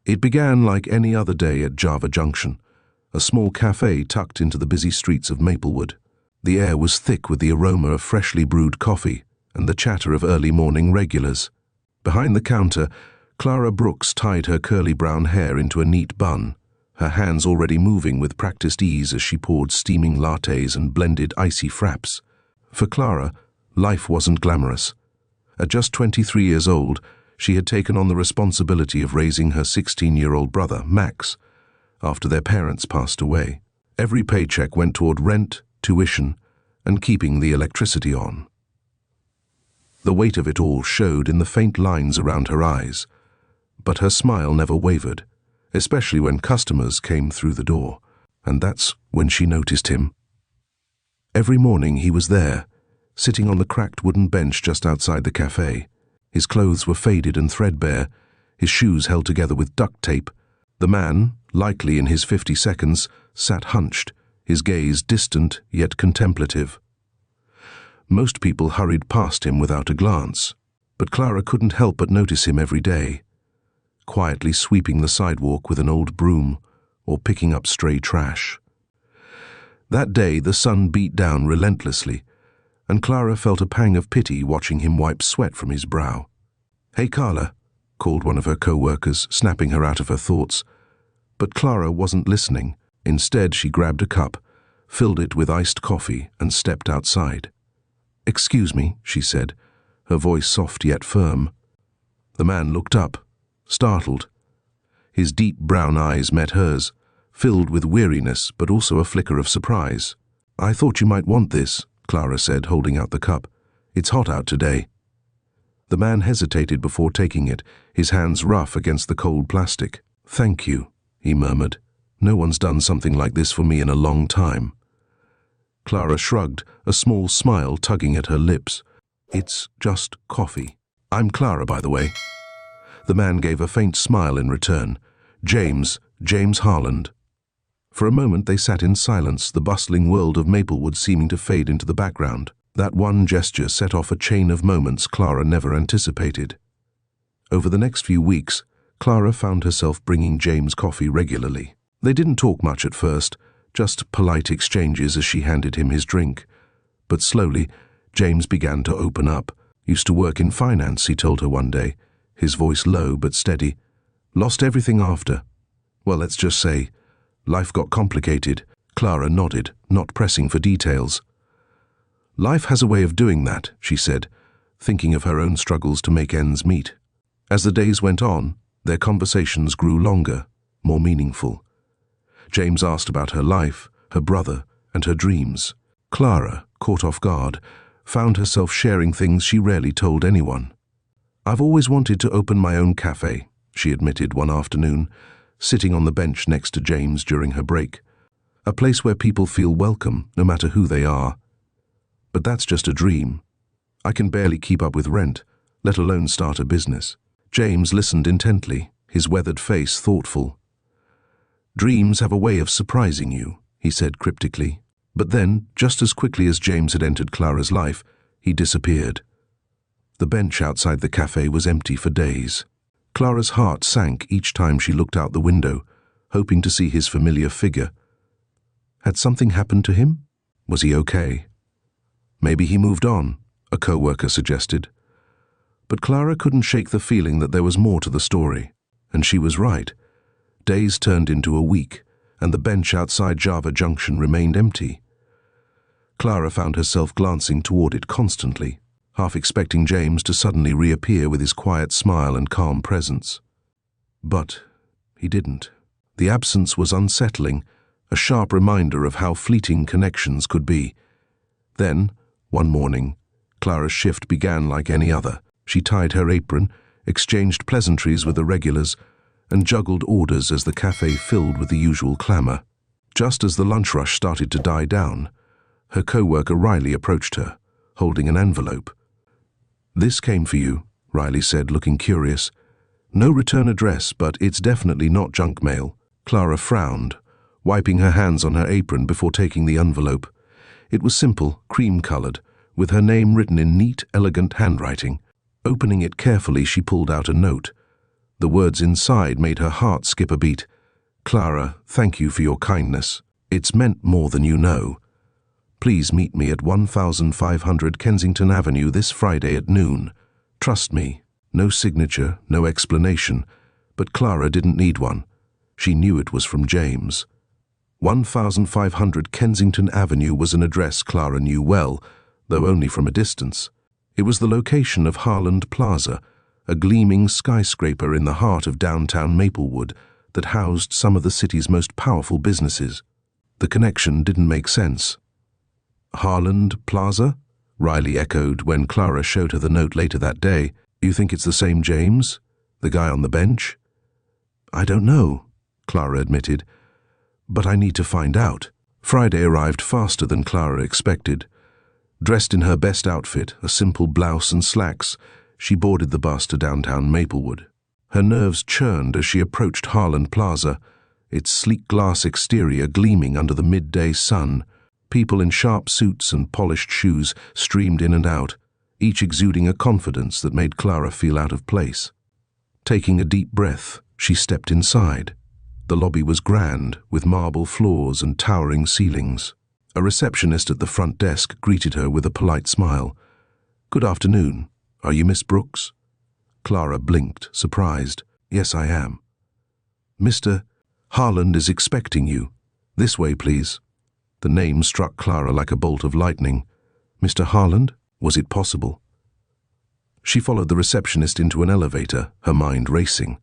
It began like any other day at Java Junction, a small café tucked into the busy streets of Maplewood. The air was thick with the aroma of freshly brewed coffee and the chatter of early morning regulars. Behind the counter, Clara Brooks tied her curly brown hair into a neat bun, her hands already moving with practiced ease as she poured steaming lattes and blended icy fraps. For Clara, life wasn't glamorous. At just 23 years old, she had taken on the responsibility of raising her 16-year-old brother, Max, after their parents passed away. Every paycheck went toward rent, tuition, and keeping the electricity on. The weight of it all showed in the faint lines around her eyes, but her smile never wavered, especially when customers came through the door, and that's when she noticed him. Every morning he was there, sitting on the cracked wooden bench just outside the café. His clothes were faded and threadbare, his shoes held together with duct tape. The man, likely in his 52nds, sat hunched, his gaze distant yet contemplative. Most people hurried past him without a glance, but Clara couldn't help but notice him every day, quietly sweeping the sidewalk with an old broom or picking up stray trash. That day the sun beat down relentlessly, and Clara felt a pang of pity watching him wipe sweat from his brow. "Hey, Carla," called one of her co-workers, snapping her out of her thoughts. But Clara wasn't listening. Instead, she grabbed a cup, filled it with iced coffee, and stepped outside. "Excuse me," she said, her voice soft yet firm. The man looked up, startled. His deep brown eyes met hers, filled with weariness but also a flicker of surprise. "I thought you might want this," Clara said, holding out the cup. "It's hot out today." The man hesitated before taking it, his hands rough against the cold plastic. "Thank you," he murmured. "No one's done something like this for me in a long time." Clara shrugged, a small smile tugging at her lips. "It's just coffee. I'm Clara, by the way." The man gave a faint smile in return. James Harland." For a moment they sat in silence, the bustling world of Maplewood seeming to fade into the background. That one gesture set off a chain of moments Clara never anticipated. Over the next few weeks, Clara found herself bringing James coffee regularly. They didn't talk much at first, just polite exchanges as she handed him his drink. But slowly, James began to open up. "Used to work in finance," he told her one day, his voice low but steady. "Lost everything after. Well, let's just say, life got complicated." Clara nodded, not pressing for details. "Life has a way of doing that," she said, thinking of her own struggles to make ends meet. As the days went on, their conversations grew longer, more meaningful. James asked about her life, her brother, and her dreams. Clara, caught off guard, found herself sharing things she rarely told anyone. "I've always wanted to open my own café," she admitted one afternoon, sitting on the bench next to James during her break. "A place where people feel welcome, no matter who they are. But that's just a dream. I can barely keep up with rent, let alone start a business." James listened intently, his weathered face thoughtful. "Dreams have a way of surprising you," he said cryptically. But then, just as quickly as James had entered Clara's life, he disappeared. The bench outside the café was empty for days. Clara's heart sank each time she looked out the window, hoping to see his familiar figure. Had something happened to him? Was he okay? Maybe he moved on, a co-worker suggested. But Clara couldn't shake the feeling that there was more to the story, and she was right. Days turned into a week, and the bench outside Java Junction remained empty. Clara found herself glancing toward it constantly, half expecting James to suddenly reappear with his quiet smile and calm presence. But he didn't. The absence was unsettling, a sharp reminder of how fleeting connections could be. Then, one morning, Clara's shift began like any other. She tied her apron, exchanged pleasantries with the regulars, and juggled orders as the café filled with the usual clamor. Just as the lunch rush started to die down, her co-worker Riley approached her, holding an envelope. "This came for you," Riley said, looking curious. "No return address, but it's definitely not junk mail." Clara frowned, wiping her hands on her apron before taking the envelope. It was simple, cream-colored, with her name written in neat, elegant handwriting. Opening it carefully, she pulled out a note. The words inside made her heart skip a beat. "Clara, thank you for your kindness. It's meant more than you know. Please meet me at 1500 Kensington Avenue this Friday at noon. Trust me." No signature, no explanation, but Clara didn't need one. She knew it was from James. 1500 Kensington Avenue was an address Clara knew well, though only from a distance. It was the location of Harland Plaza, a gleaming skyscraper in the heart of downtown Maplewood that housed some of the city's most powerful businesses. The connection didn't make sense. "Harland Plaza?" Riley echoed when Clara showed her the note later that day. "You think it's the same James? The guy on the bench?" "I don't know," Clara admitted, "but I need to find out." Friday arrived faster than Clara expected. Dressed in her best outfit, a simple blouse and slacks, she boarded the bus to downtown Maplewood. Her nerves churned as she approached Harland Plaza, its sleek glass exterior gleaming under the midday sun. People in sharp suits and polished shoes streamed in and out, each exuding a confidence that made Clara feel out of place. Taking a deep breath, she stepped inside. The lobby was grand, with marble floors and towering ceilings. A receptionist at the front desk greeted her with a polite smile. "Good afternoon. Are you Miss Brooks?" Clara blinked, surprised. "Yes, I am." "Mr. Harland is expecting you. This way, please." The name struck Clara like a bolt of lightning. Mr. Harland? Was it possible? She followed the receptionist into an elevator, her mind racing.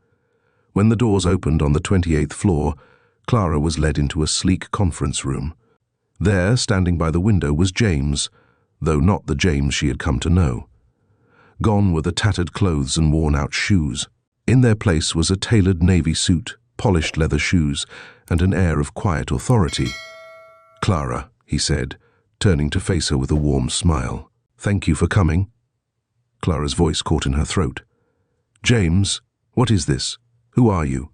When the doors opened on the 28th floor, Clara was led into a sleek conference room. There, standing by the window, was James, though not the James she had come to know. Gone were the tattered clothes and worn-out shoes. In their place was a tailored navy suit, polished leather shoes, and an air of quiet authority. "Clara," he said, turning to face her with a warm smile. "Thank you for coming." Clara's voice caught in her throat. "James, what is this? Who are you?"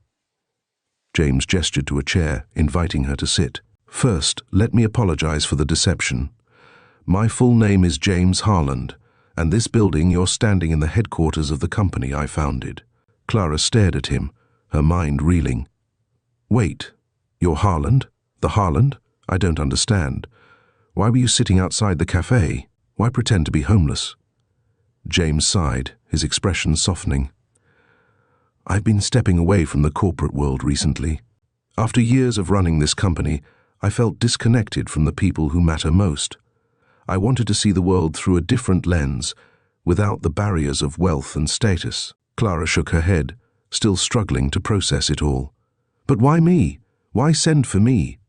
James gestured to a chair, inviting her to sit. "First, let me apologize for the deception. My full name is James Harland, and this building you're standing in the headquarters of the company I founded." Clara stared at him, her mind reeling. "Wait, you're Harland? The Harland? I don't understand. Why were you sitting outside the café? Why pretend to be homeless?" James sighed, his expression softening. "I've been stepping away from the corporate world recently. After years of running this company, I felt disconnected from the people who matter most. I wanted to see the world through a different lens, without the barriers of wealth and status." Clara shook her head, still struggling to process it all. "But why me? Why send for me?"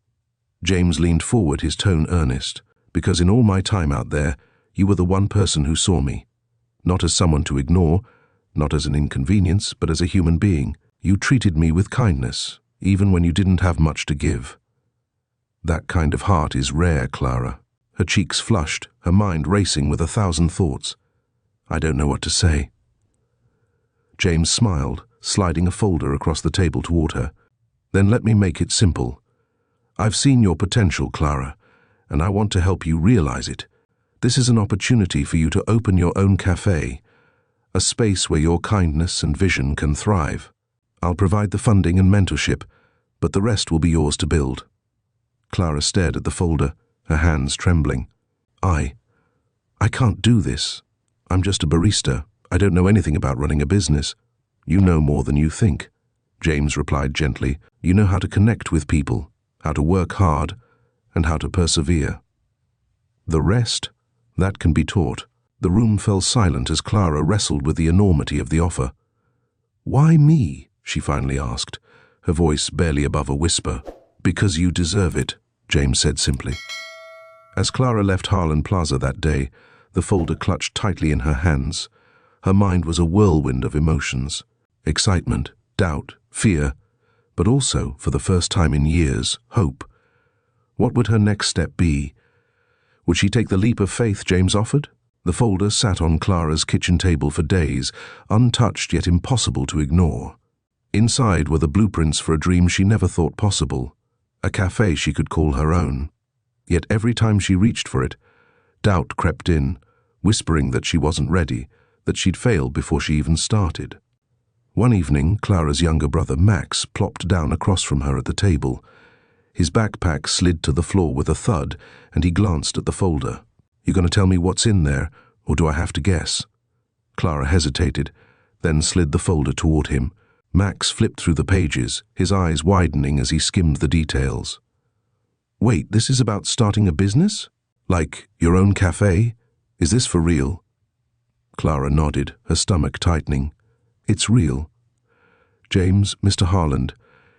James leaned forward, his tone earnest. "Because in all my time out there, you were the one person who saw me. Not as someone to ignore, not as an inconvenience, but as a human being. You treated me with kindness, even when you didn't have much to give. That kind of heart is rare, Clara." Her cheeks flushed, her mind racing with 1,000 thoughts. "I don't know what to say." James smiled, sliding a folder across the table toward her. "Then let me make it simple. I've seen your potential, Clara, and I want to help you realize it. This is an opportunity for you to open your own café, a space where your kindness and vision can thrive. I'll provide the funding and mentorship, but the rest will be yours to build." Clara stared at the folder, her hands trembling. I can't do this. I'm just a barista. I don't know anything about running a business." "You know more than you think," James replied gently. "You know how to connect with people, how to work hard, and how to persevere. The rest, that can be taught." The room fell silent as Clara wrestled with the enormity of the offer. "Why me?" she finally asked, her voice barely above a whisper. "Because you deserve it," James said simply. As Clara left Harland Plaza that day, the folder clutched tightly in her hands. Her mind was a whirlwind of emotions. Excitement, doubt, fear, but also, for the first time in years, hope. What would her next step be? Would she take the leap of faith James offered? The folder sat on Clara's kitchen table for days, untouched yet impossible to ignore. Inside were the blueprints for a dream she never thought possible, a café she could call her own. Yet every time she reached for it, doubt crept in, whispering that she wasn't ready, that she'd failed before she even started. One evening, Clara's younger brother Max plopped down across from her at the table. His backpack slid to the floor with a thud, and he glanced at the folder. "You going to tell me what's in there, or do I have to guess?" Clara hesitated, then slid the folder toward him. Max flipped through the pages, his eyes widening as he skimmed the details. "Wait, this is about starting a business? Like your own café? Is this for real?" Clara nodded, her stomach tightening. "It's real. James, Mr. Harland,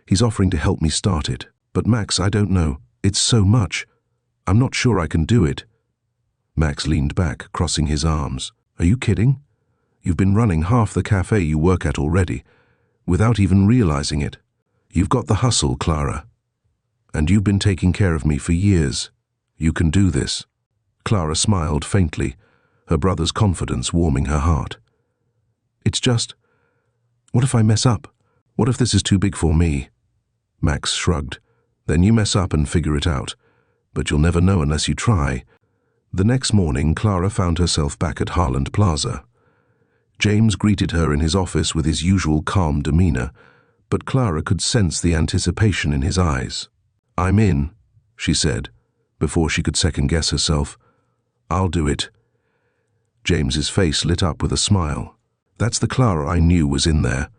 he's offering to help me start it. But Max, I don't know. It's so much. I'm not sure I can do it." Max leaned back, crossing his arms. "Are you kidding? You've been running half the café you work at already, without even realizing it. You've got the hustle, Clara. And you've been taking care of me for years. You can do this." Clara smiled faintly, her brother's confidence warming her heart. "It's just, what if I mess up? What if this is too big for me?" Max shrugged. "Then you mess up and figure it out. But you'll never know unless you try." The next morning, Clara found herself back at Harland Plaza. James greeted her in his office with his usual calm demeanor, but Clara could sense the anticipation in his eyes. "I'm in," she said, before she could second-guess herself. "I'll do it." James's face lit up with a smile. "That's the Clara I knew was in there.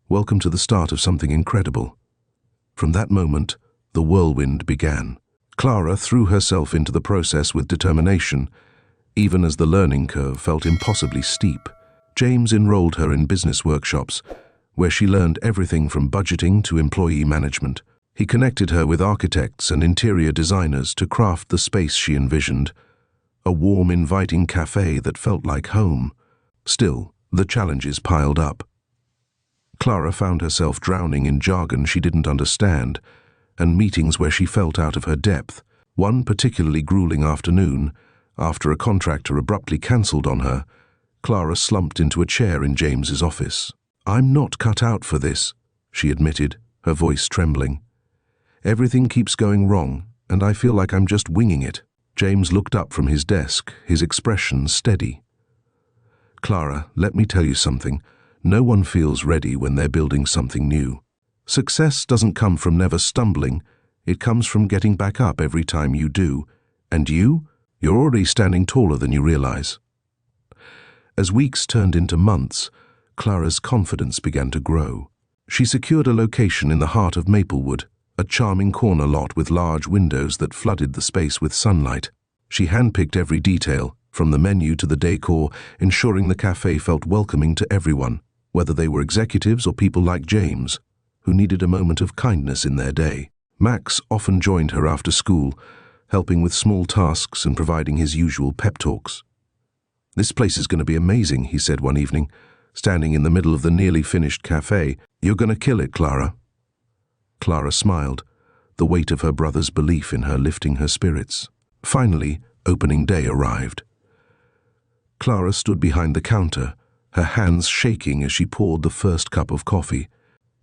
Welcome to the start of something incredible." From that moment, the whirlwind began. Clara threw herself into the process with determination, even as the learning curve felt impossibly steep. James enrolled her in business workshops, where she learned everything from budgeting to employee management. He connected her with architects and interior designers to craft the space she envisioned, a warm, inviting café that felt like home. Still, the challenges piled up. Clara found herself drowning in jargon she didn't understand, and meetings where she felt out of her depth. One particularly grueling afternoon, after a contractor abruptly cancelled on her, Clara slumped into a chair in James's office. "I'm not cut out for this," she admitted, her voice trembling. "Everything keeps going wrong, and I feel like I'm just winging it." James looked up from his desk, his expression steady. "Clara, let me tell you something. No one feels ready when they're building something new. Success doesn't come from never stumbling. It comes from getting back up every time you do. And you're already standing taller than you realize." As weeks turned into months, Clara's confidence began to grow. She secured a location in the heart of Maplewood, a charming corner lot with large windows that flooded the space with sunlight. She handpicked every detail, from the menu to the decor, ensuring the café felt welcoming to everyone, whether they were executives or people like James, who needed a moment of kindness in their day. Max often joined her after school, helping with small tasks and providing his usual pep talks. "This place is going to be amazing," he said one evening, standing in the middle of the nearly finished café. "You're going to kill it, Clara." Clara smiled, the weight of her brother's belief in her lifting her spirits. Finally, opening day arrived. Clara stood behind the counter, her hands shaking as she poured the first cup of coffee.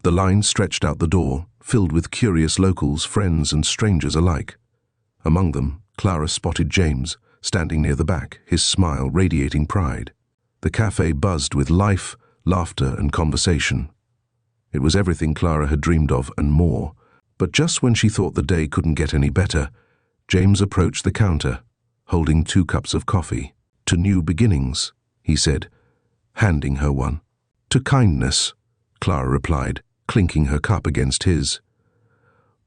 The line stretched out the door, filled with curious locals, friends and strangers alike. Among them, Clara spotted James, standing near the back, his smile radiating pride. The café buzzed with life, laughter and conversation. It was everything Clara had dreamed of and more. But just when she thought the day couldn't get any better, James approached the counter, holding 2 cups of coffee. "To new beginnings," he said, handing her one. "To kindness," Clara replied, clinking her cup against his.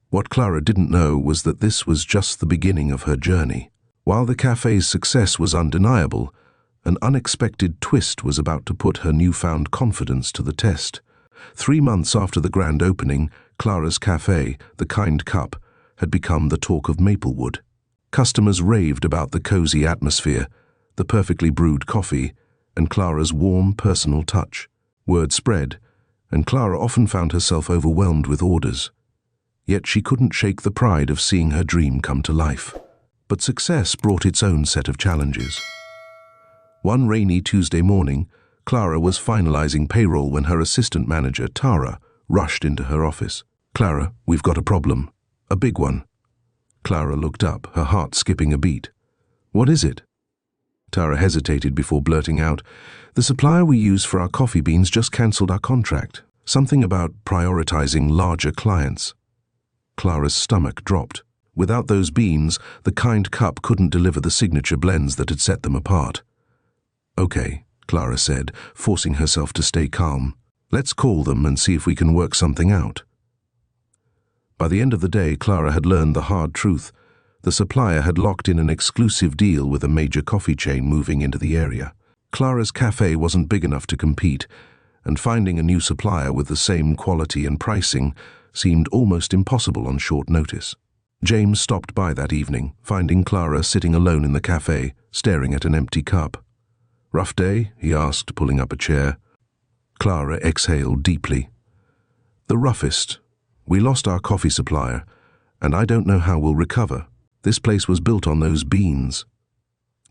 What Clara didn't know was that this was just the beginning of her journey. While the café's success was undeniable, an unexpected twist was about to put her newfound confidence to the test. 3 months after the grand opening, Clara's café, the Kind Cup, had become the talk of Maplewood. Customers raved about the cozy atmosphere, the perfectly brewed coffee, and Clara's warm, personal touch. Word spread, and Clara often found herself overwhelmed with orders. Yet she couldn't shake the pride of seeing her dream come to life. But success brought its own set of challenges. One rainy Tuesday morning, Clara was finalizing payroll when her assistant manager, Tara, rushed into her office. "Clara, we've got a problem. A big one." Clara looked up, her heart skipping a beat. "What is it?" Clara hesitated before blurting out, "The supplier we use for our coffee beans just cancelled our contract. Something about prioritizing larger clients." Clara's stomach dropped. Without those beans, the Kind Cup couldn't deliver the signature blends that had set them apart. "Okay," Clara said, forcing herself to stay calm. "Let's call them and see if we can work something out." By the end of the day, Clara had learned the hard truth. The supplier had locked in an exclusive deal with a major coffee chain moving into the area. Clara's café wasn't big enough to compete, and finding a new supplier with the same quality and pricing seemed almost impossible on short notice. James stopped by that evening, finding Clara sitting alone in the café, staring at an empty cup. "Rough day?" he asked, pulling up a chair. Clara exhaled deeply. "The roughest. We lost our coffee supplier, and I don't know how we'll recover. This place was built on those beans."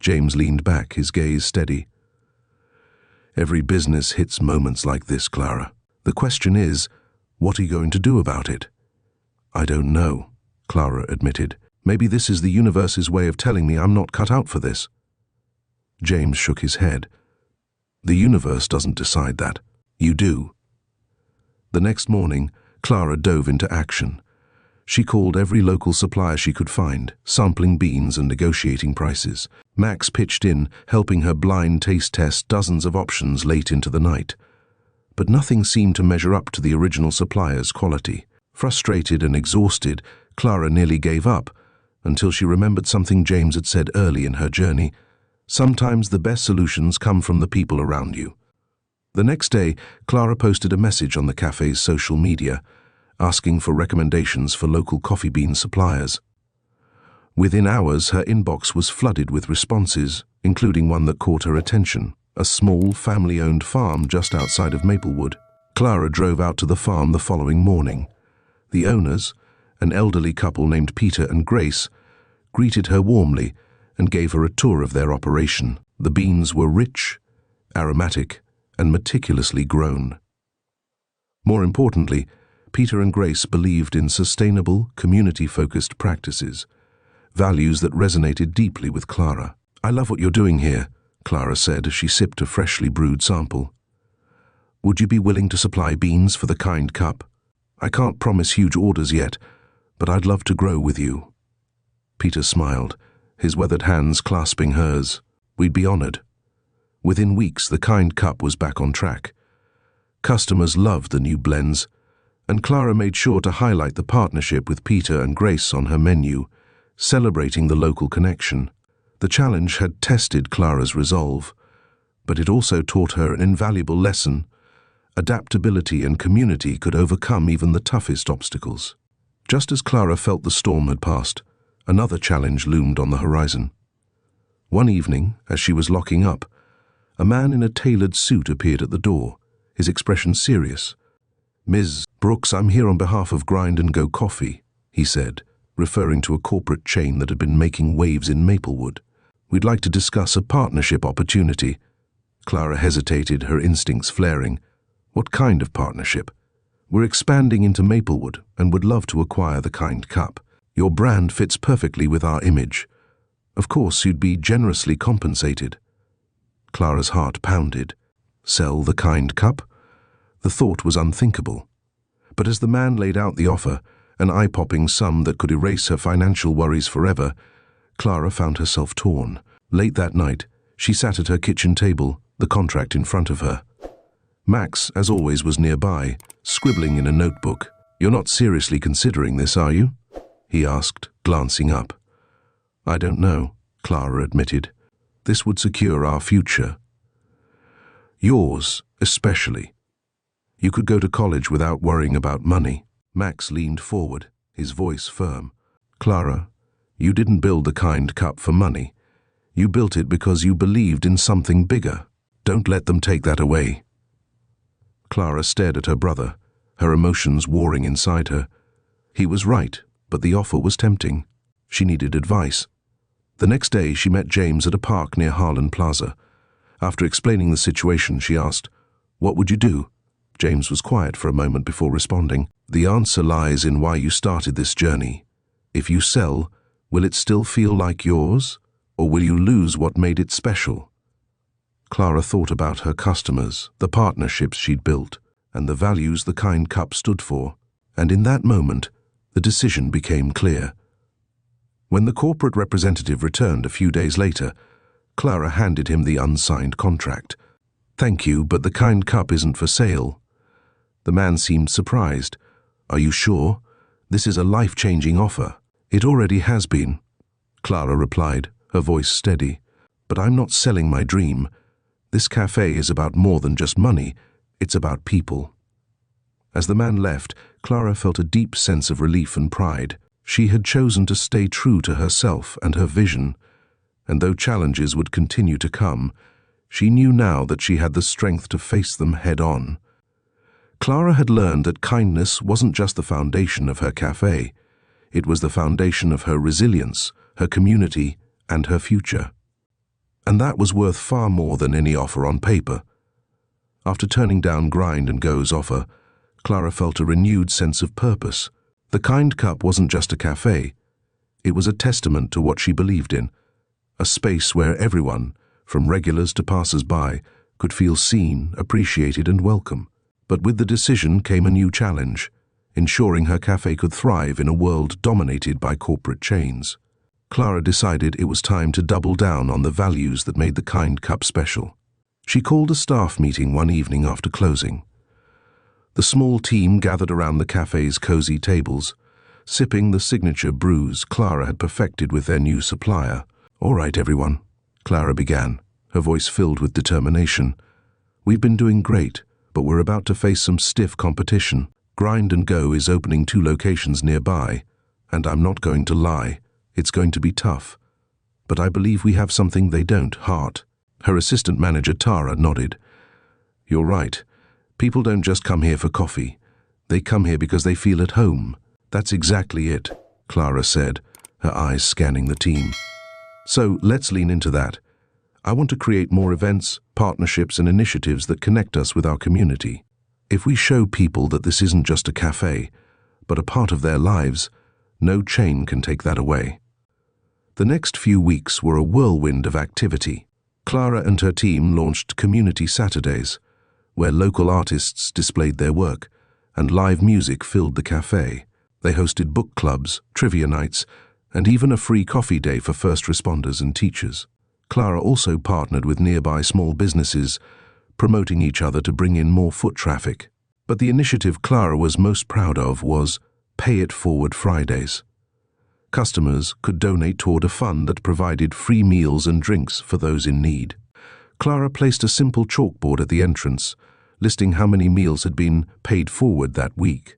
James leaned back, his gaze steady. "Every business hits moments like this, Clara. The question is, what are you going to do about it?" "I don't know," Clara admitted. "Maybe this is the universe's way of telling me I'm not cut out for this." James shook his head. "The universe doesn't decide that. You do." The next morning, Clara dove into action. She called every local supplier she could find, sampling beans and negotiating prices. Max pitched in, helping her blind taste test dozens of options late into the night. But nothing seemed to measure up to the original supplier's quality. Frustrated and exhausted, Clara nearly gave up, until she remembered something James had said early in her journey. Sometimes the best solutions come from the people around you. The next day, Clara posted a message on the cafe's social media, asking for recommendations for local coffee bean suppliers. Within hours, her inbox was flooded with responses, including one that caught her attention, a small, family-owned farm just outside of Maplewood. Clara drove out to the farm the following morning. The owners, an elderly couple named Peter and Grace, greeted her warmly and gave her a tour of their operation. The beans were rich, aromatic, and meticulously grown. More importantly, Peter and Grace believed in sustainable, community-focused practices, values that resonated deeply with Clara. "I love what you're doing here," Clara said as she sipped a freshly brewed sample. "Would you be willing to supply beans for the Kind Cup? I can't promise huge orders yet, but I'd love to grow with you." Peter smiled, his weathered hands clasping hers. "We'd be honored." Within weeks, the Kind Cup was back on track. Customers loved the new blends, and Clara made sure to highlight the partnership with Peter and Grace on her menu, celebrating the local connection. The challenge had tested Clara's resolve, but it also taught her an invaluable lesson. Adaptability and community could overcome even the toughest obstacles. Just as Clara felt the storm had passed, another challenge loomed on the horizon. One evening, as she was locking up, a man in a tailored suit appeared at the door, his expression serious. "Ms. Brooks, I'm here on behalf of Grind and Go Coffee," he said, referring to a corporate chain that had been making waves in Maplewood. "We'd like to discuss a partnership opportunity." Clara hesitated, her instincts flaring. "What kind of partnership?" "We're expanding into Maplewood and would love to acquire the Kind Cup. Your brand fits perfectly with our image. Of course, you'd be generously compensated." Clara's heart pounded. Sell the Kind Cup? The thought was unthinkable. But as the man laid out the offer, an eye-popping sum that could erase her financial worries forever, Clara found herself torn. Late that night, she sat at her kitchen table, the contract in front of her. Max, as always, was nearby, scribbling in a notebook. "You're not seriously considering this, are you?" he asked, glancing up. "I don't know," Clara admitted. "This would secure our future. Yours, especially. You could go to college without worrying about money." Max leaned forward, his voice firm. "Clara, you didn't build the Kind Cup for money. You built it because you believed in something bigger. Don't let them take that away." Clara stared at her brother, her emotions warring inside her. He was right, but the offer was tempting. She needed advice. The next day, she met James at a park near Harland Plaza. After explaining the situation, she asked, "What would you do?" James was quiet for a moment before responding. "The answer lies in why you started this journey. If you sell, will it still feel like yours? or will you lose what made it special? Clara thought about her customers, the partnerships she'd built, and the values the kind cup stood for, and in that moment, the decision became clear. When the corporate representative returned a few days later, Clara handed him the unsigned contract. "Thank you, but the kind cup isn't for sale." The man seemed surprised. "Are you sure? This is a life-changing offer." "It already has been," Clara replied, her voice steady. "But I'm not selling my dream. This cafe is about more than just money. It's about people." As the man left, Clara felt a deep sense of relief and pride. She had chosen to stay true to herself and her vision, and though challenges would continue to come, she knew now that she had the strength to face them head-on. Clara had learned that kindness wasn't just the foundation of her cafe. It was the foundation of her resilience, her community, and her future. And that was worth far more than any offer on paper. After turning down Grind and Go's offer, Clara felt a renewed sense of purpose. The Kind Cup wasn't just a cafe. It was a testament to what she believed in, a space where everyone, from regulars to passers-by, could feel seen, appreciated, and welcome. But with the decision came a new challenge, ensuring her cafe could thrive in a world dominated by corporate chains. Clara decided it was time to double down on the values that made the Kind Cup special. She called a staff meeting one evening after closing. The small team gathered around the cafe's cozy tables, sipping the signature brews Clara had perfected with their new supplier. "All right, everyone," Clara began, her voice filled with determination. "We've been doing great, but we're about to face some stiff competition. Grind and Go is opening 2 locations nearby, and I'm not going to lie, it's going to be tough. But I believe we have something they don't, heart." Her assistant manager Tara nodded. "You're right. People don't just come here for coffee. They come here because they feel at home." "That's exactly it," Clara said, her eyes scanning the team. "So let's lean into that. I want to create more events, partnerships, and initiatives that connect us with our community. If we show people that this isn't just a cafe, but a part of their lives, no chain can take that away." The next few weeks were a whirlwind of activity. Clara and her team launched Community Saturdays, where local artists displayed their work, and live music filled the cafe. They hosted book clubs, trivia nights, and even a free coffee day for first responders and teachers. Clara also partnered with nearby small businesses, promoting each other to bring in more foot traffic. But the initiative Clara was most proud of was Pay It Forward Fridays. Customers could donate toward a fund that provided free meals and drinks for those in need. Clara placed a simple chalkboard at the entrance, listing how many meals had been paid forward that week.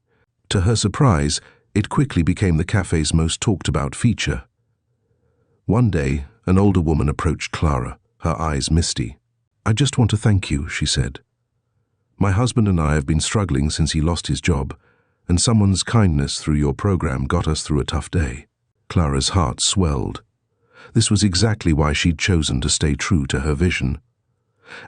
To her surprise, it quickly became the cafe's most talked-about feature. One day, an older woman approached Clara, her eyes misty. "I just want to thank you," she said. "My husband and I have been struggling since he lost his job, and someone's kindness through your program got us through a tough day." Clara's heart swelled. This was exactly why she'd chosen to stay true to her vision.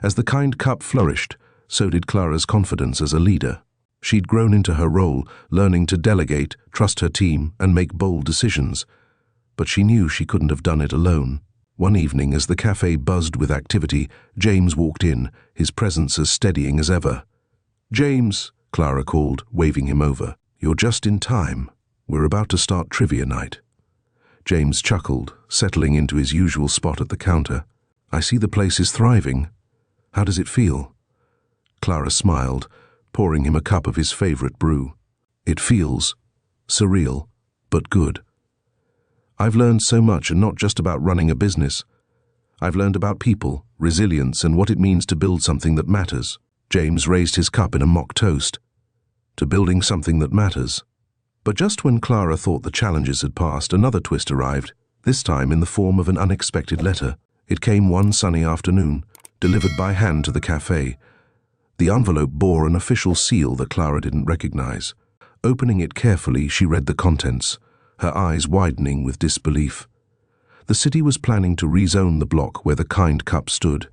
As the Kind Cup flourished, so did Clara's confidence as a leader. She'd grown into her role, learning to delegate, trust her team, and make bold decisions. But she knew she couldn't have done it alone. One evening, as the cafe buzzed with activity, James walked in, his presence as steadying as ever. "James," Clara called, waving him over. "You're just in time. We're about to start trivia night." James chuckled, settling into his usual spot at the counter. "I see the place is thriving. How does it feel?" Clara smiled, pouring him a cup of his favorite brew. "It feels surreal, but good. I've learned so much, and not just about running a business. I've learned about people, resilience, and what it means to build something that matters." James raised his cup in a mock toast. To building something that matters. But just when Clara thought the challenges had passed, another twist arrived, this time in the form of an unexpected letter. It came one sunny afternoon, delivered by hand to the cafe. The envelope bore an official seal that Clara didn't recognize. Opening it carefully, she read the contents, her eyes widening with disbelief. The city was planning to rezone the block where the Kind Cup stood,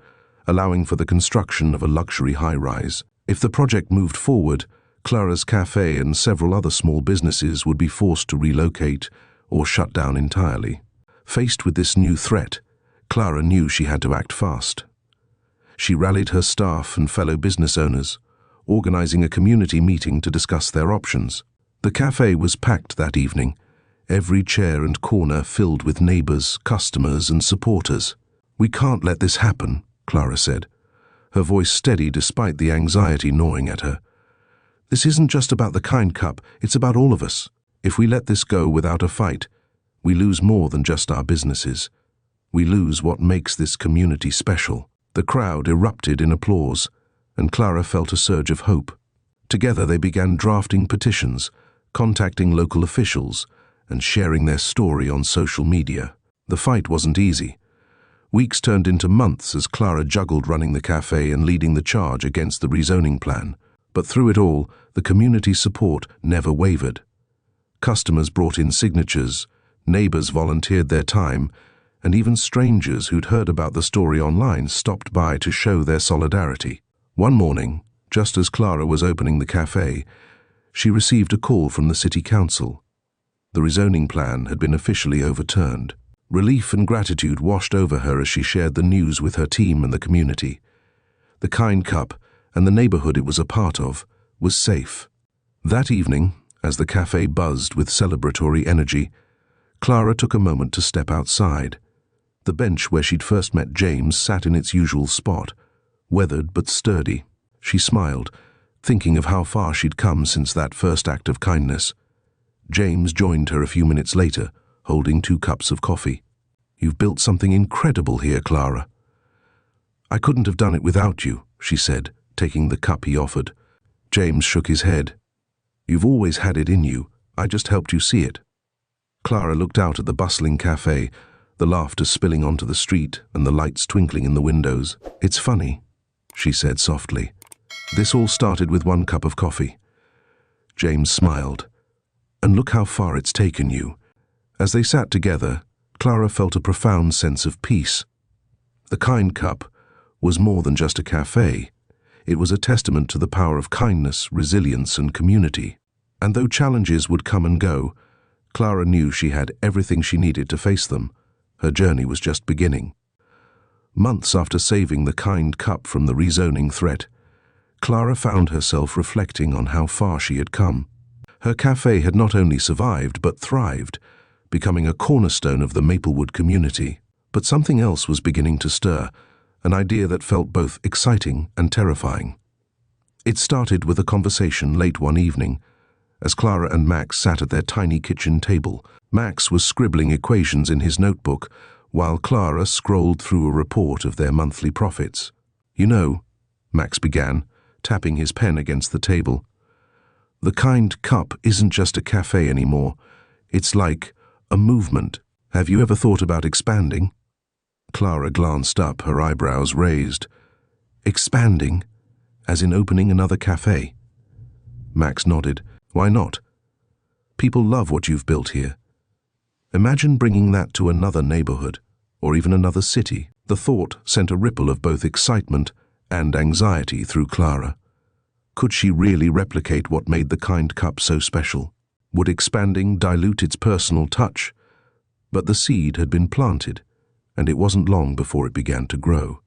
allowing for the construction of a luxury high-rise. If the project moved forward, Clara's cafe and several other small businesses would be forced to relocate or shut down entirely. Faced with this new threat, Clara knew she had to act fast. She rallied her staff and fellow business owners, organizing a community meeting to discuss their options. The cafe was packed that evening, every chair and corner filled with neighbors, customers, and supporters. "We can't let this happen," Clara said, her voice steady despite the anxiety gnawing at her. "This isn't just about the kind cup, it's about all of us. If we let this go without a fight, we lose more than just our businesses. We lose what makes this community special." The crowd erupted in applause, and Clara felt a surge of hope. Together they began drafting petitions, contacting local officials, and sharing their story on social media. The fight wasn't easy. Weeks turned into months as Clara juggled running the cafe and leading the charge against the rezoning plan. But through it all, the community's support never wavered. Customers brought in signatures, neighbors volunteered their time, and even strangers who'd heard about the story online stopped by to show their solidarity. One morning, just as Clara was opening the cafe, she received a call from the city council. The rezoning plan had been officially overturned. Relief and gratitude washed over her as she shared the news with her team and the community. The kind cup, and the neighborhood it was a part of, was safe. That evening, as the cafe buzzed with celebratory energy, Clara took a moment to step outside. The bench where she'd first met James sat in its usual spot, weathered but sturdy. She smiled, thinking of how far she'd come since that first act of kindness. James joined her a few minutes later, holding 2 cups of coffee. "You've built something incredible here, Clara." "I couldn't have done it without you," she said, taking the cup he offered. James shook his head. "You've always had it in you. I just helped you see it." Clara looked out at the bustling cafe, the laughter spilling onto the street and the lights twinkling in the windows. "It's funny," she said softly. "This all started with 1 cup of coffee." James smiled. "And look how far it's taken you." As they sat together, Clara felt a profound sense of peace. The kind cup was more than just a cafe. It was a testament to the power of kindness, resilience, and community. And though challenges would come and go, Clara knew she had everything she needed to face them. Her journey was just beginning. Months after saving the kind cup from the rezoning threat, Clara found herself reflecting on how far she had come. Her cafe had not only survived but thrived, becoming a cornerstone of the Maplewood community. But something else was beginning to stir, an idea that felt both exciting and terrifying. It started with a conversation late one evening. As Clara and Max sat at their tiny kitchen table, Max was scribbling equations in his notebook, while Clara scrolled through a report of their monthly profits. "You know," Max began, tapping his pen against the table, "the kind cup isn't just a cafe anymore. It's like a movement. Have you ever thought about expanding?" Clara glanced up, her eyebrows raised. "Expanding? As in opening another cafe?" Max nodded. "Why not? People love what you've built here. Imagine bringing that to another neighborhood, or even another city." The thought sent a ripple of both excitement and anxiety through Clara. Could she really replicate what made the kind cup so special? Would expanding dilute its personal touch? But the seed had been planted, and it wasn't long before it began to grow.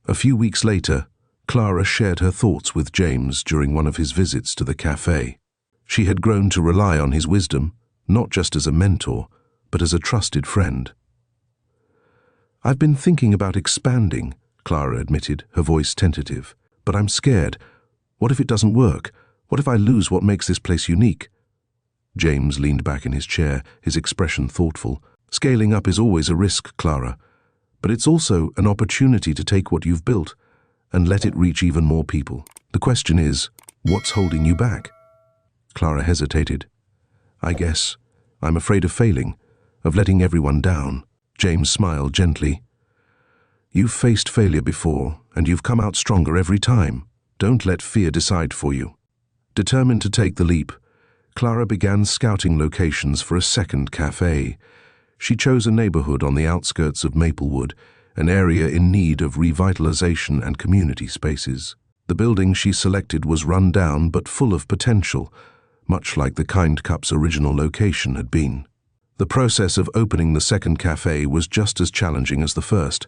A few weeks later, Clara shared her thoughts with James during one of his visits to the cafe. She had grown to rely on his wisdom, not just as a mentor, but as a trusted friend. "I've been thinking about expanding," Clara admitted, her voice tentative. "But I'm scared. What if it doesn't work? What if I lose what makes this place unique?" James leaned back in his chair, his expression thoughtful. "Scaling up is always a risk, Clara, but it's also an opportunity to take what you've built and let it reach even more people. The question is, what's holding you back?" Clara hesitated. "I guess I'm afraid of failing, of letting everyone down." James smiled gently. "You've faced failure before, and you've come out stronger every time. Don't let fear decide for you." Determined to take the leap, Clara began scouting locations for a second cafe. She chose a neighborhood on the outskirts of Maplewood, an area in need of revitalization and community spaces. The building she selected was run down but full of potential, much like the Kind Cup's original location had been. The process of opening the second cafe was just as challenging as the first.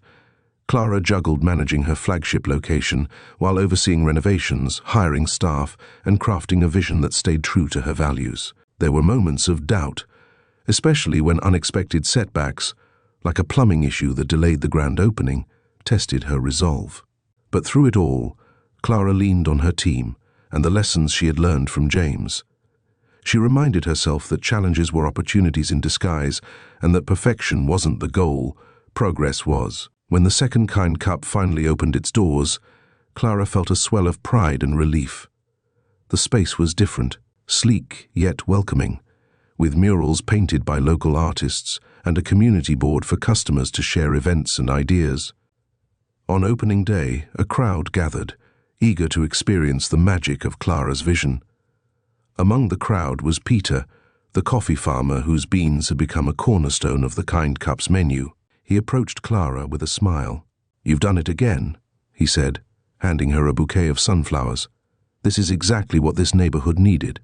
Clara juggled managing her flagship location while overseeing renovations, hiring staff, and crafting a vision that stayed true to her values. There were moments of doubt, especially when unexpected setbacks, like a plumbing issue that delayed the grand opening, tested her resolve. But through it all, Clara leaned on her team and the lessons she had learned from James. She reminded herself that challenges were opportunities in disguise and that perfection wasn't the goal, progress was. When the second kind cup finally opened its doors, Clara felt a swell of pride and relief. The space was different, sleek yet welcoming, with murals painted by local artists and a community board for customers to share events and ideas. On opening day, a crowd gathered, eager to experience the magic of Clara's vision. Among the crowd was Peter, the coffee farmer whose beans had become a cornerstone of the Kind Cup's menu. He approached Clara with a smile. "You've done it again," he said, handing her a bouquet of sunflowers. "This is exactly what this neighborhood needed."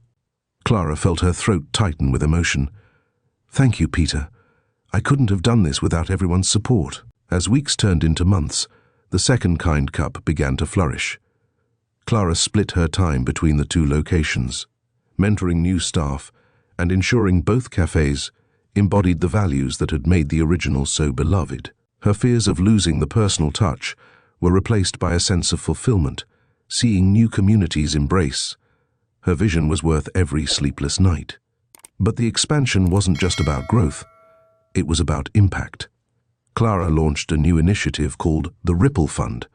Clara felt her throat tighten with emotion. "Thank you, Peter. I couldn't have done this without everyone's support." As weeks turned into months, the second Kind Cup began to flourish. Clara split her time between the two locations, mentoring new staff and ensuring both cafes embodied the values that had made the original so beloved. Her fears of losing the personal touch were replaced by a sense of fulfillment, seeing new communities embrace. Her vision was worth every sleepless night. But the expansion wasn't just about growth, it was about impact. Clara launched a new initiative called the Ripple Fund,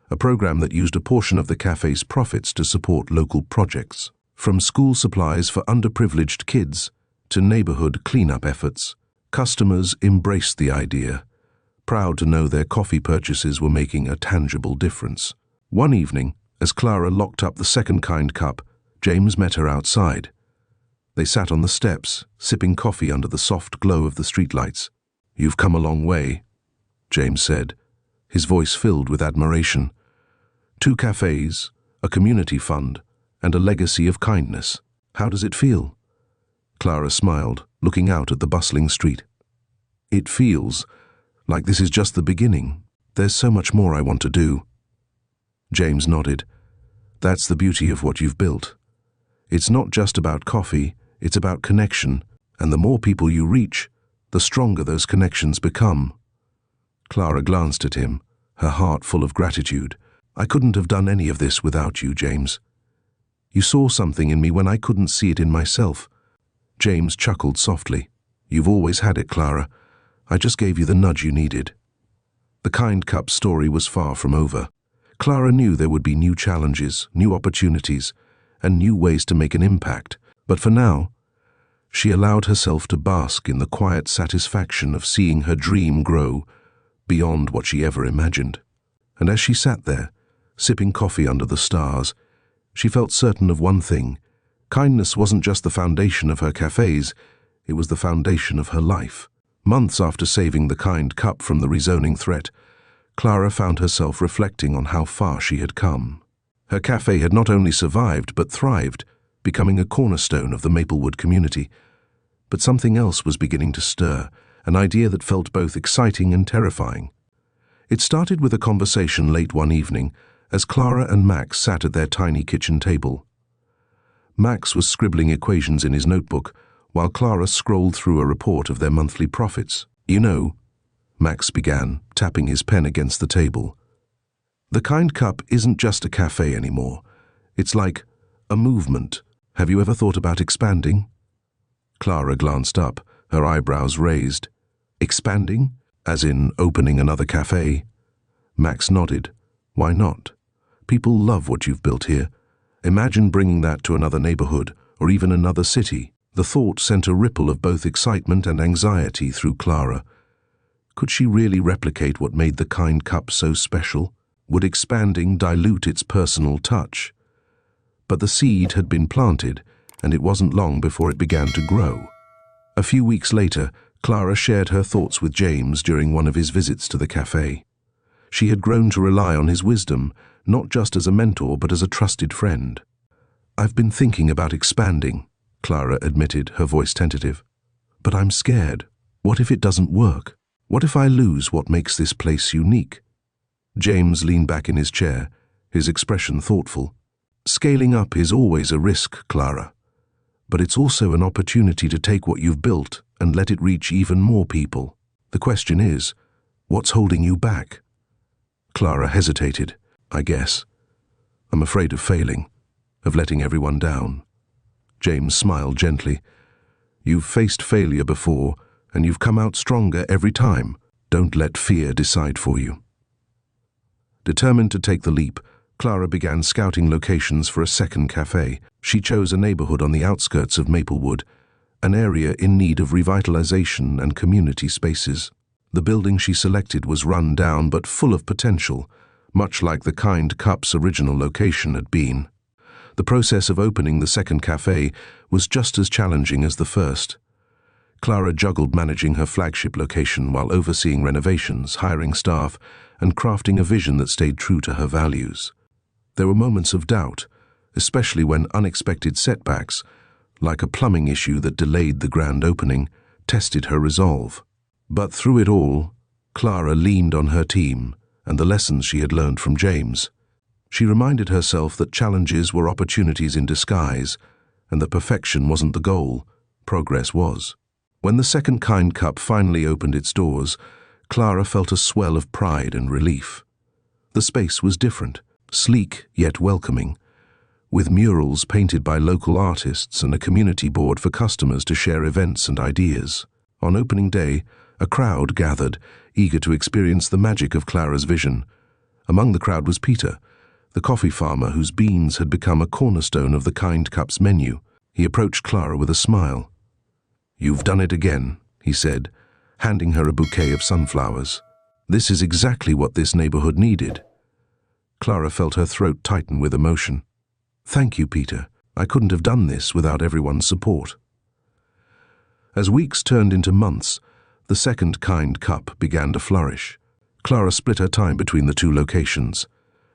a program that used a portion of the cafe's profits to support local projects. From school supplies for underprivileged kids to neighborhood cleanup efforts, customers embraced the idea, proud to know their coffee purchases were making a tangible difference. One evening, as Clara locked up the second Kind Cup, James met her outside. They sat on the steps, sipping coffee under the soft glow of the streetlights. "You've come a long way," James said, his voice filled with admiration. "2 cafes, a community fund, and a legacy of kindness. How does it feel?" Clara smiled, looking out at the bustling street. "It feels like this is just the beginning. There's so much more I want to do." James nodded. "That's the beauty of what you've built. It's not just about coffee, it's about connection, and the more people you reach, the stronger those connections become." Clara glanced at him, her heart full of gratitude. "I couldn't have done any of this without you, James. You saw something in me when I couldn't see it in myself." James chuckled softly. "You've always had it, Clara. I just gave you the nudge you needed." The Kind Cup story was far from over. Clara knew there would be new challenges, new opportunities, and new ways to make an impact. But for now, she allowed herself to bask in the quiet satisfaction of seeing her dream grow beyond what she ever imagined. And as she sat there, sipping coffee under the stars, she felt certain of one thing. Kindness wasn't just the foundation of her cafes, it was the foundation of her life. Months after saving the Kind Cup from the rezoning threat, Clara found herself reflecting on how far she had come. Her cafe had not only survived but thrived, becoming a cornerstone of the Maplewood community. But something else was beginning to stir, an idea that felt both exciting and terrifying. It started with a conversation late one evening as Clara and Max sat at their tiny kitchen table. Max was scribbling equations in his notebook while Clara scrolled through a report of their monthly profits. "You know," Max began, tapping his pen against the table, "the Kind Cup isn't just a cafe anymore. It's like a movement. Have you ever thought about expanding?" Clara glanced up, her eyebrows raised. "Expanding? As in opening another cafe?" Max nodded. "Why not? People love what you've built here. Imagine bringing that to another neighborhood or even another city." The thought sent a ripple of both excitement and anxiety through Clara. Could she really replicate what made the Kind Cup so special? Would expanding dilute its personal touch? But the seed had been planted, and it wasn't long before it began to grow. A few weeks later, Clara shared her thoughts with James during one of his visits to the cafe. She had grown to rely on his wisdom, not just as a mentor but as a trusted friend. "I've been thinking about expanding," Clara admitted, her voice tentative. But I'm scared. What if it doesn't work? What if I lose what makes this place unique? James leaned back in his chair, his expression thoughtful. Scaling up is always a risk, Clara. But it's also an opportunity to take what you've built and let it reach even more people. The question is, what's holding you back? Clara hesitated. I guess. I'm afraid of failing, of letting everyone down. James smiled gently. You've faced failure before, and you've come out stronger every time. Don't let fear decide for you. Determined to take the leap, Clara began scouting locations for a second cafe. She chose a neighborhood on the outskirts of Maplewood, an area in need of revitalization and community spaces. The building she selected was run down but full of potential, much like the Kind Cup's original location had been. The process of opening the second cafe was just as challenging as the first. Clara juggled managing her flagship location while overseeing renovations, hiring staff, and crafting a vision that stayed true to her values. There were moments of doubt, especially when unexpected setbacks, like a plumbing issue that delayed the grand opening, tested her resolve. But through it all, Clara leaned on her team and the lessons she had learned from James. She reminded herself that challenges were opportunities in disguise, and that perfection wasn't the goal, progress was. When the second Kind Cup finally opened its doors, Clara felt a swell of pride and relief. The space was different, sleek yet welcoming, with murals painted by local artists and a community board for customers to share events and ideas. On opening day, a crowd gathered, eager to experience the magic of Clara's vision. Among the crowd was Peter, the coffee farmer whose beans had become a cornerstone of the Kind Cup's menu. He approached Clara with a smile. "You've done it again," he said, handing her a bouquet of sunflowers. "This is exactly what this neighborhood needed." Clara felt her throat tighten with emotion. "Thank you, Peter. I couldn't have done this without everyone's support." As weeks turned into months, the second Kind Cup began to flourish. Clara split her time between the two locations,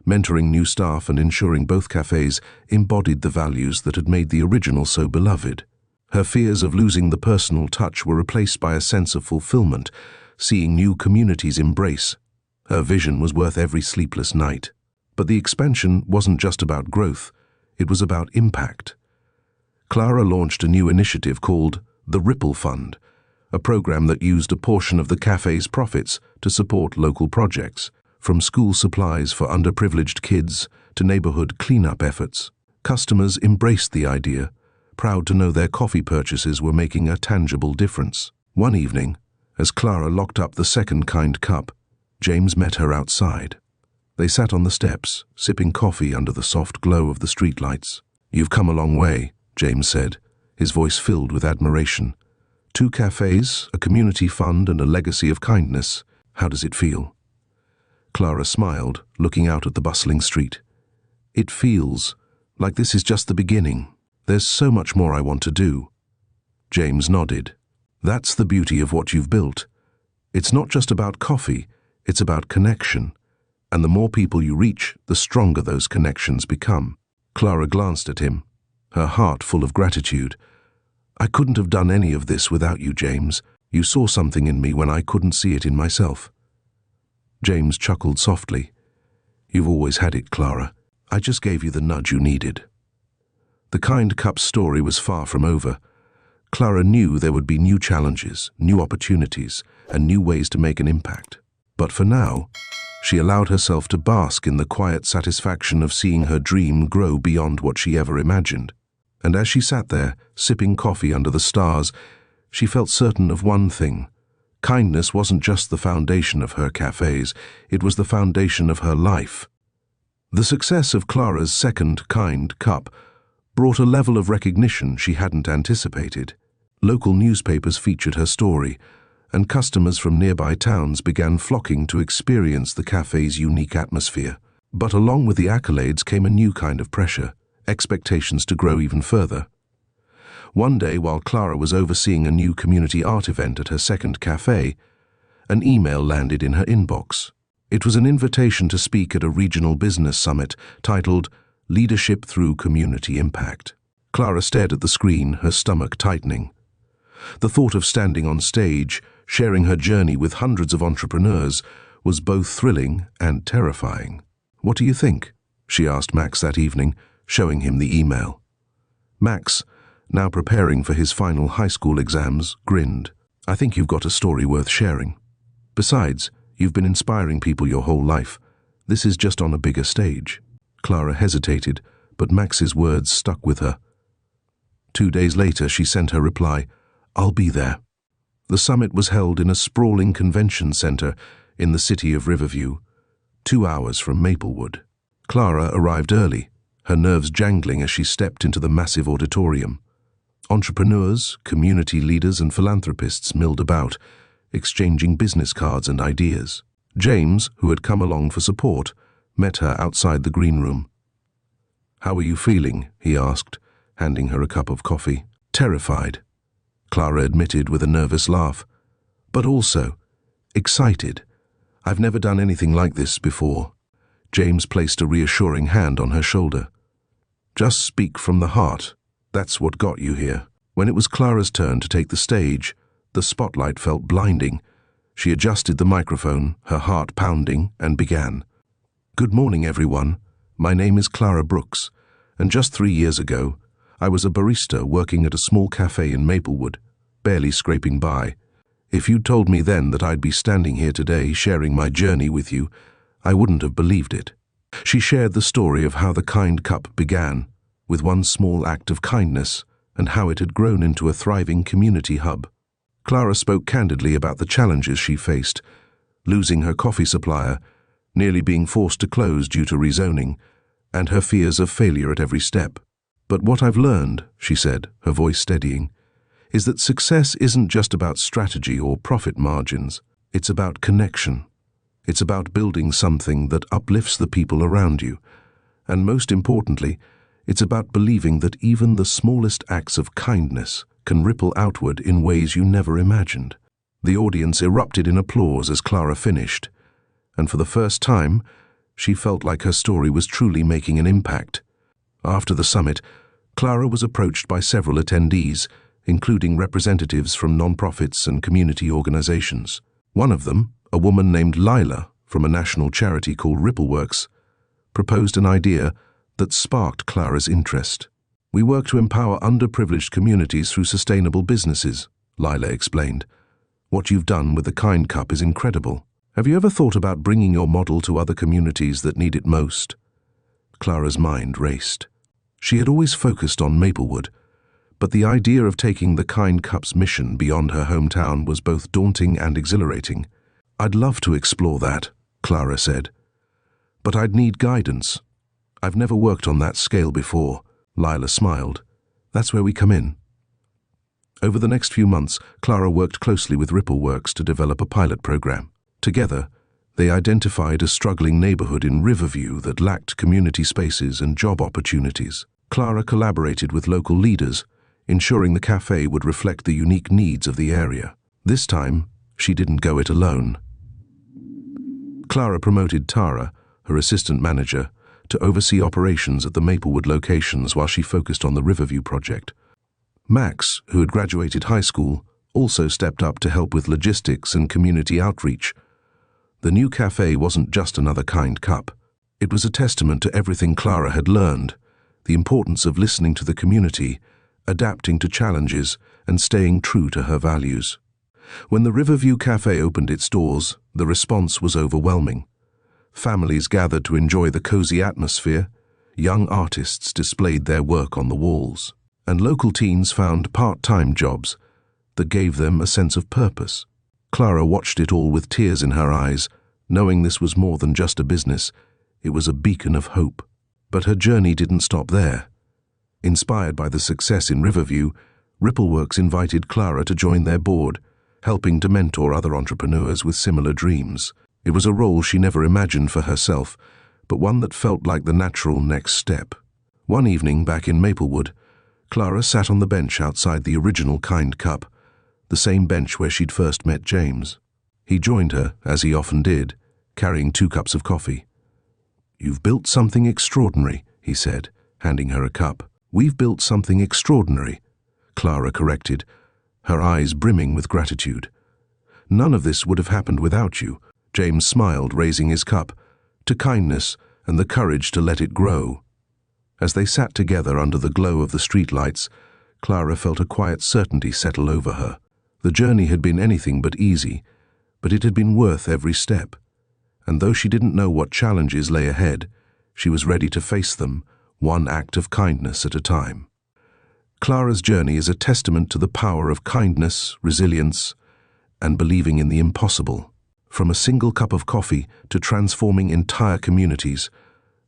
mentoring new staff and ensuring both cafes embodied the values that had made the original so beloved. Her fears of losing the personal touch were replaced by a sense of fulfillment, seeing new communities embrace. Her vision was worth every sleepless night. But the expansion wasn't just about growth, it was about impact. Clara launched a new initiative called the Ripple Fund, a program that used a portion of the cafe's profits to support local projects, from school supplies for underprivileged kids to neighborhood cleanup efforts. Customers embraced the idea, proud to know their coffee purchases were making a tangible difference. One evening, as Clara locked up the second Kind Cup, James met her outside. They sat on the steps, sipping coffee under the soft glow of the streetlights. "You've come a long way," James said, his voice filled with admiration. "2 cafes, a community fund, and a legacy of kindness. How does it feel?" Clara smiled, looking out at the bustling street. "It feels like this is just the beginning. There's so much more I want to do." James nodded. "That's the beauty of what you've built. It's not just about coffee, it's about connection. And the more people you reach, the stronger those connections become." Clara glanced at him, her heart full of gratitude. "I couldn't have done any of this without you, James. You saw something in me when I couldn't see it in myself." James chuckled softly. "You've always had it, Clara. I just gave you the nudge you needed." The Kind Cup's story was far from over. Clara knew there would be new challenges, new opportunities, and new ways to make an impact. But for now, she allowed herself to bask in the quiet satisfaction of seeing her dream grow beyond what she ever imagined. And as she sat there, sipping coffee under the stars, she felt certain of one thing. Kindness wasn't just the foundation of her cafes, it was the foundation of her life. The success of Clara's second Kind Cup brought a level of recognition she hadn't anticipated. Local newspapers featured her story, and customers from nearby towns began flocking to experience the cafe's unique atmosphere. But along with the accolades came a new kind of pressure, expectations to grow even further. One day, while Clara was overseeing a new community art event at her second cafe, an email landed in her inbox. It was an invitation to speak at a regional business summit titled Leadership Through Community Impact. Clara stared at the screen, her stomach tightening. The thought of standing on stage, sharing her journey with hundreds of entrepreneurs, was both thrilling and terrifying. "What do you think?" she asked Max that evening, showing him the email. Max, now preparing for his final high school exams, grinned. "I think you've got a story worth sharing. Besides, you've been inspiring people your whole life. This is just on a bigger stage." Clara hesitated, but Max's words stuck with her. 2 days later, she sent her reply, "I'll be there." The summit was held in a sprawling convention center in the city of Riverview, 2 hours from Maplewood. Clara arrived early, her nerves jangling as she stepped into the massive auditorium. Entrepreneurs, community leaders, and philanthropists milled about, exchanging business cards and ideas. James, who had come along for support, met her outside the green room. "How are you feeling?" he asked, handing her a cup of coffee. "Terrified," Clara admitted with a nervous laugh. "But also excited. I've never done anything like this before." James placed a reassuring hand on her shoulder. "Just speak from the heart. That's what got you here." When it was Clara's turn to take the stage, the spotlight felt blinding. She adjusted the microphone, her heart pounding, and began. "Good morning, everyone. My name is Clara Brooks, and just 3 years ago, I was a barista working at a small café in Maplewood, barely scraping by. If you'd told me then that I'd be standing here today sharing my journey with you, I wouldn't have believed it." She shared the story of how the Kind Cup began, with one small act of kindness, and how it had grown into a thriving community hub. Clara spoke candidly about the challenges she faced, losing her coffee supplier, nearly being forced to close due to rezoning, and her fears of failure at every step. "But what I've learned," she said, her voice steadying, "is that success isn't just about strategy or profit margins. It's about connection. It's about building something that uplifts the people around you. And most importantly, it's about believing that even the smallest acts of kindness can ripple outward in ways you never imagined." The audience erupted in applause as Clara finished, and for the first time, she felt like her story was truly making an impact. After the summit, Clara was approached by several attendees, including representatives from nonprofits and community organizations. One of them, a woman named Lila from a national charity called Rippleworks, proposed an idea that sparked Clara's interest. "We work to empower underprivileged communities through sustainable businesses," Lila explained. "What you've done with the Kind Cup is incredible. Have you ever thought about bringing your model to other communities that need it most?" Clara's mind raced. She had always focused on Maplewood, but the idea of taking the Kind Cup's mission beyond her hometown was both daunting and exhilarating. "I'd love to explore that," Clara said. "But I'd need guidance. I've never worked on that scale before." Lila smiled. "That's where we come in." Over the next few months, Clara worked closely with Rippleworks to develop a pilot program. Together, they identified a struggling neighborhood in Riverview that lacked community spaces and job opportunities. Clara collaborated with local leaders, ensuring the café would reflect the unique needs of the area. This time, she didn't go it alone. Clara promoted Tara, her assistant manager, to oversee operations at the Maplewood locations while she focused on the Riverview project. Max, who had graduated high school, also stepped up to help with logistics and community outreach. The new café wasn't just another Kind Cup. It was a testament to everything Clara had learned, the importance of listening to the community, adapting to challenges, and staying true to her values. When the Riverview Café opened its doors, the response was overwhelming. Families gathered to enjoy the cozy atmosphere, young artists displayed their work on the walls, and local teens found part-time jobs that gave them a sense of purpose. Clara watched it all with tears in her eyes, knowing this was more than just a business, it was a beacon of hope. But her journey didn't stop there. Inspired by the success in Riverview, Rippleworks invited Clara to join their board, helping to mentor other entrepreneurs with similar dreams. It was a role she never imagined for herself, but one that felt like the natural next step. One evening back in Maplewood, Clara sat on the bench outside the original Kind Cup, the same bench where she'd first met James. He joined her, as he often did, carrying 2 cups of coffee. "You've built something extraordinary," he said, handing her a cup. "We've built something extraordinary," Clara corrected, her eyes brimming with gratitude. "None of this would have happened without you," James smiled, raising his cup, "to kindness and the courage to let it grow." As they sat together under the glow of the streetlights, Clara felt a quiet certainty settle over her. The journey had been anything but easy, but it had been worth every step. And though she didn't know what challenges lay ahead, she was ready to face them, one act of kindness at a time. Clara's journey is a testament to the power of kindness, resilience, and believing in the impossible. From a single cup of coffee to transforming entire communities,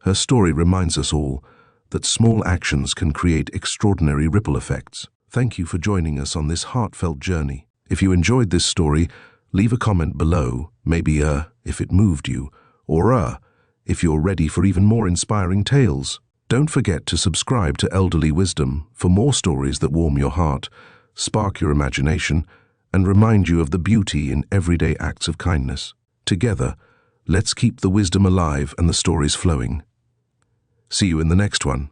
her story reminds us all that small actions can create extraordinary ripple effects. Thank you for joining us on this heartfelt journey. If you enjoyed this story, leave a comment below, maybe if it moved you, or if you're ready for even more inspiring tales. Don't forget to subscribe to Elderly Wisdom for more stories that warm your heart, spark your imagination, and remind you of the beauty in everyday acts of kindness. Together, let's keep the wisdom alive and the stories flowing. See you in the next one.